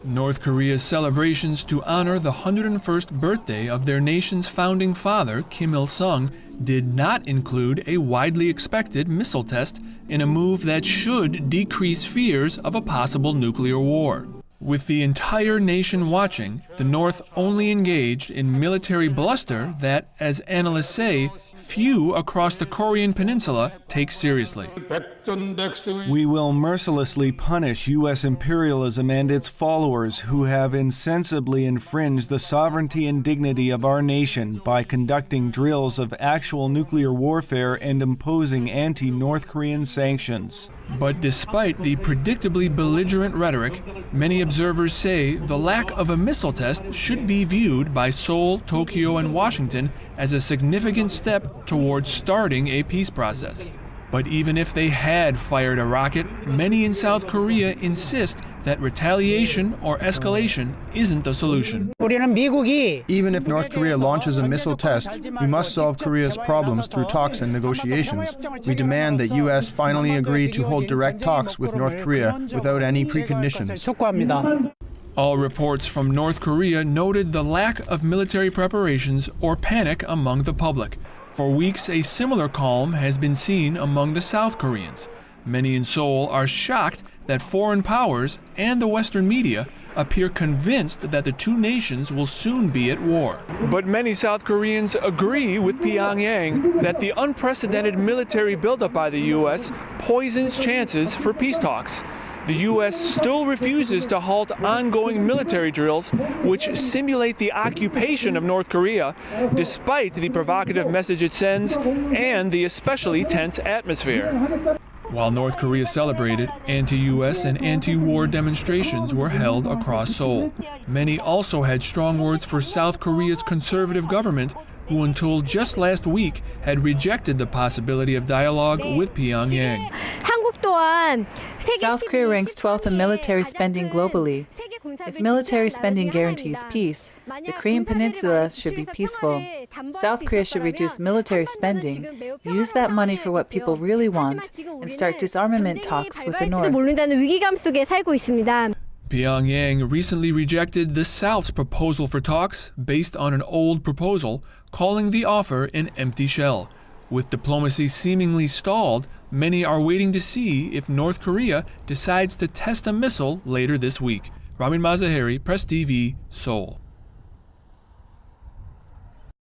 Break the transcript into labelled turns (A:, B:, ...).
A: North Korea's celebrations to honor the 101st birthday of their nation's founding father, Kim Il-sung, did not include a widely expected missile test in a move that should decrease fears of a possible nuclear war. With the entire nation watching, the North only engaged in military bluster that, as analysts say, few across the Korean peninsula take seriously.
B: We will mercilessly punish U.S. imperialism and its followers who have insensibly infringed the sovereignty and dignity of our nation by conducting drills of actual nuclear warfare and imposing anti-North Korean sanctions.
A: But despite the predictably belligerent rhetoric, many observers say the lack of a missile test should be viewed by Seoul, Tokyo, and Washington as a significant step towards starting a peace process. But even if they had fired a rocket, many in South Korea insist that retaliation or escalation isn't the solution.
C: Even if North Korea launches a missile test, we must solve Korea's problems through talks and negotiations. We demand that U.S. finally agree to hold direct talks with North Korea without any preconditions.
A: All reports from North Korea noted the lack of military preparations or panic among the public. For weeks, a similar calm has been seen among the South Koreans. Many in Seoul are shocked that foreign powers and the Western media appear convinced that the two nations will soon be at war. But many South Koreans agree with Pyongyang that the unprecedented military buildup by the U.S. poisons chances for peace talks. The U.S. still refuses to halt ongoing military drills, which simulate the occupation of North Korea, despite the provocative message it sends and the especially tense atmosphere. While North Korea celebrated, anti-U.S. and anti-war demonstrations were held across Seoul. Many also had strong words for South Korea's conservative government, who until just last week had rejected the possibility of dialogue with Pyongyang.
D: South Korea ranks 12th in military spending globally. If military spending guarantees peace, the Korean peninsula should be peaceful. South Korea should reduce military spending, use that money for what people really want, and start disarmament talks with the North.
A: Pyongyang recently rejected the South's proposal for talks based on an old proposal, calling the offer an empty shell. With diplomacy seemingly stalled, many are waiting to see if North Korea decides to test a missile later this week. Ramin Mazaheri, Press TV, Seoul.